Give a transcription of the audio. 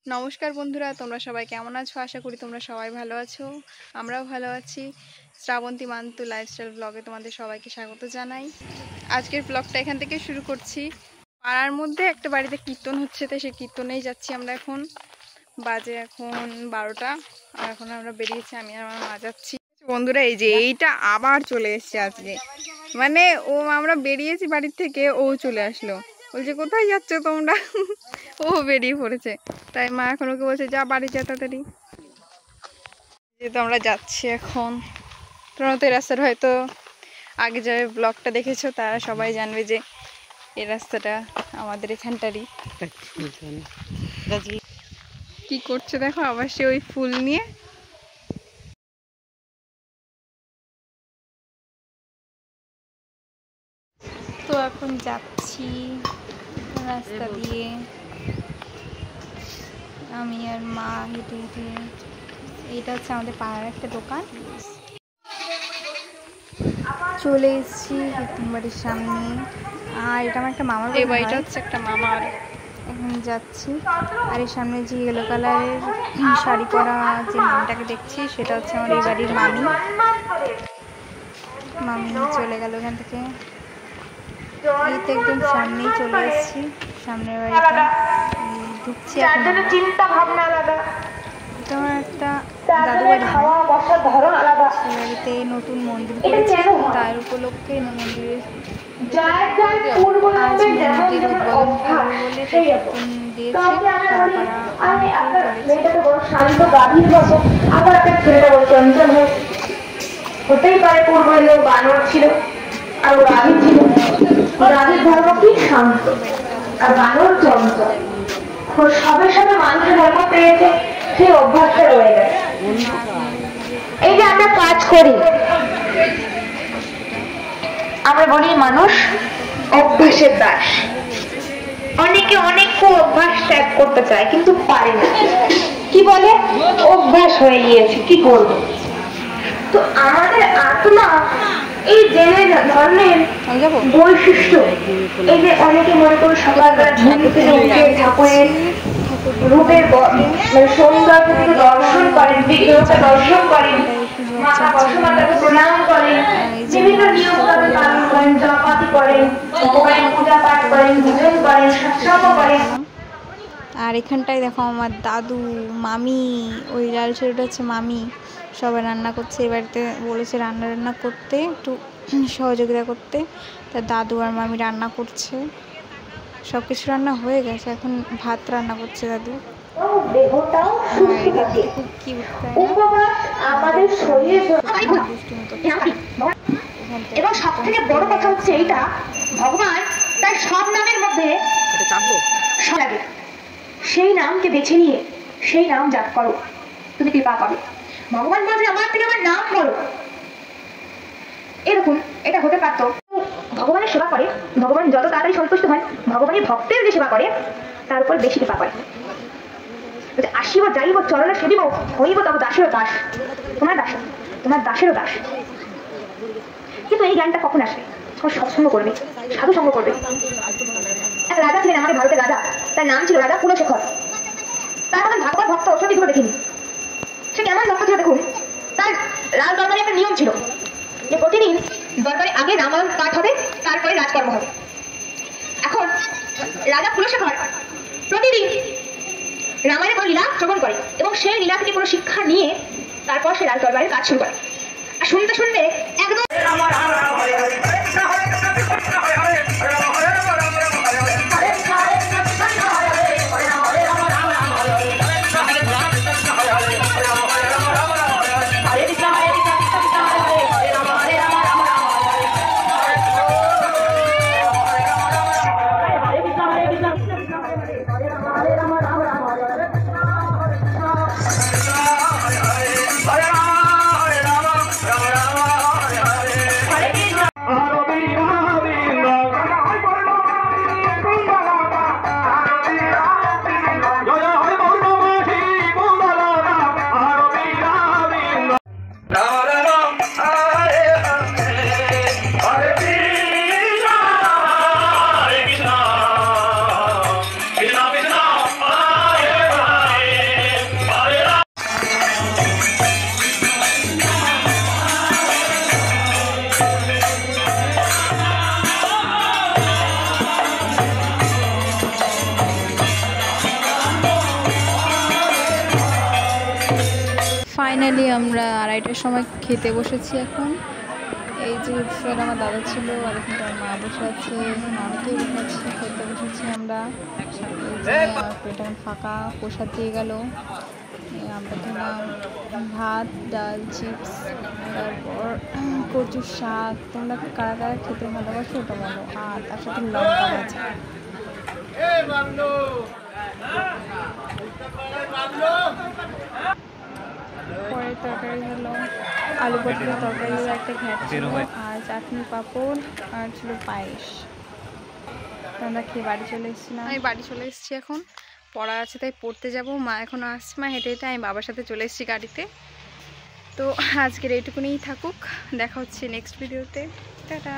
নমস্কার বন্ধুরা, তোমরা সবাই কেমন আছো? আশা করি তোমরা সবাই ভালো আছো। আমরাও ভালো আছি। শ্রাবন্তী মান্তু লাইফস্টাইল ব্লগে তোমাদের সবাইকে স্বাগত জানাই। আজকের ব্লগটা এখান থেকে শুরু করছি। পাড়ার মধ্যে একটা বাড়িতে কীর্তন হচ্ছে, তাই সেই কীর্তনেই যাচ্ছি আমরা এখন। বাজে এখন 12টা, আর এখন আমরা বেরিয়েছি, আমি আর আমার মা যাচ্ছি। বন্ধুরা, এই যে এইটা আবার চলে এসছে আজকে, মানে আমরা বেরিয়েছি বাড়ির থেকে, ও চলে আসলো, বলছে কোথায় যাচ্ছ তোমরা? ও বেরিয়ে পড়েছে, তাই মা এখন ওকে বলছে যা বাড়ি যা তাড়াতাড়ি। যেহেতু আমরা যাচ্ছি এখন, তোমরা তো এই রাস্তার হয়তো আগে যারা ব্লগটা দেখেছো তারা সবাই জানবে যে এই রাস্তাটা আমাদের এখানটারই। কি করছে দেখো, আবার সে ওই ফুল নিয়ে। তো এখন যাচ্ছি রাস্তা দিয়ে, আমি আর মা হেঁটে হেঁটে। এইটা হচ্ছে আমাদের পাড়ার একটা দোকান। চলে এসেছি কীর্তন বাড়ির সামনে, আর এটা আমার একটা মামার বাড়ি। বাড়িটা হচ্ছে একটা মামার। এখন যাচ্ছি, আর এর সামনে যে ইয়েলো কালারের শাড়ি পরা যে মামিটাকে দেখছি, সেটা হচ্ছে আমার এই বাড়ির মামি। মামি চলে গেল এখান থেকে। এই তো একদম সামনেই চলে এসেছি, সামনের বাড়িটা ঢুকছি এখন। চিন্তা ভাবনা আলাদা, এটা আমার একটা দাদু বাড়ি, সেই বাড়িতে নতুন মন্দির করেছে, তার উপলক্ষে মন্দিরের আজ মন্দির উদ্বোধন করবে বলে কীর্তন দিয়েছে। হতেই পারে পূর্ব এলো বানর ছিল আর রাধি ছিল। রাধির ধর্ম কি শান্ত, আর বানর চঞ্চল। সবে সবে মানুষের ধর্ম পেয়েছে, সেই অভ্যাসটা রয়ে গেছে। এই যে আমরা কাজ করি, আমরা বলি মানুষ অভ্যাসের দাস। অনেকে অনেক অভ্যাস ত্যাগ করতে চায় কিন্তু পারে না। কি বলে, অভ্যাস হয়ে গিয়েছে, কি করবো। তো আমাদের আত্মা এই জেনে ধর্মের বৈশিষ্ট্য, এই যে অনেকে মনে করে সকালবেলা ঘুম থেকে উঠে ঠাকুরের রূপের মানে সৌন্দর্যকে দর্শন করেন, বিগ্রহকে দর্শন করেন, মাতা বসুমাতাকে প্রণাম করেন, বিভিন্ন নিয়ম কানুন পালন করেন, জপাতি করেন, ভগবানের পূজা পাঠ করেন, ভোজন করেন, সৎসঙ্গ করেন। আর এখানটায় দেখো আমার দাদু, মামি, ওই লাল ছেলেটা হচ্ছে মামি, সবাই রান্না করছে। এই বাড়িতে বলেছে রান্না করতে, একটু সহযোগিতা করতে। তার দাদু আর মামি রান্না করছে, সব কিছু রান্না হয়ে গেছে, এখন ভাত রান্না করছে দাদু। এবং সব থেকে বড় কথা হচ্ছে এইটা, ভগবান তার সব নামের মধ্যে সেই নামকে বেছে নিয়ে সেই নাম জাপ করো, তুমি কৃপা পাবে। ভগবান বলছে আমার থেকে আমার নাম বলো। এরকম এটা হতে পারতো, ভগবানের সেবা করে ভগবান যত তাড়াতাড়ি সন্তুষ্ট হয়, ভগবানের ভক্তের যে সেবা করে তার উপর বেশি কৃপা করে। আসিব যাইব চরণে সেবিব, হইব তব দাসেরও দাস। তোমার দাস, তোমার দাসেরও দাস। কিন্তু এই জ্ঞানটা কখন আসবে? যখন সৎসঙ্গ করবে, সাধু সঙ্গ করবে। এক রাজা ছিলেন আমাদের ভারতের রাজা, তার নাম ছিল রাজা কুলশেখর। তার মতন ভাগবত ভক্ত সত্যি করে দেখিনি। সে কেমন ভক্ত ছিল দেখুন, তার রাজ দরবারে একটা নিয়ম ছিল যে প্রতিদিন দরবারে আগে রামায়ণ পাঠ হবে, তারপরে রাজকর্ম হবে। এখন রাজা কুলশেখর প্রতিদিন রামায়ণের কোনো লীলা শ্রবণ করে এবং সেই লীলা থেকে কোনো শিক্ষা নিয়ে তারপর সে রাজ দরবারের কাজ শুরু করে। আর শুনতে শুনতে একদম ফাইনালি আমরা 2:30টার সময় খেতে বসেছি। এখন এই যে স্যার আমার দাদা ছিল, আর এখন আমার মা বসে আছে, এখন অনেকেই বসে আছে, খেতে বসেছি আমরা। এই যে আমার পেট এখন ফাঁকা, প্রসাদ দিয়ে গেল। আমরা খেলাম ভাত, ডাল, চিপস, তারপর কচুর শাক। তোমরা কারা কারা খেতে ভালোবাসো ওটা বলো, আর তার সাথে লঙ্কা ভাজা। পরের তরকারি হলো আলু পটলের তরকারি, একটা ঘ্যাট ছিল, আর চাটনি, পাঁপড়, আর ছিল পায়েস। আমরা খেয়ে বাড়ি চলে এসেছিলাম। আমি বাড়ি চলে এসেছি, এখন পড়া আছে তাই পড়তে যাব। মা এখন আসছে, মা হেঁটে হেঁটে, আমি বাবার সাথে চলে এসেছি গাড়িতে। তো আজকের এইটুকুনিই থাকুক, দেখা হচ্ছে নেক্সট ভিডিওতে। টাটা।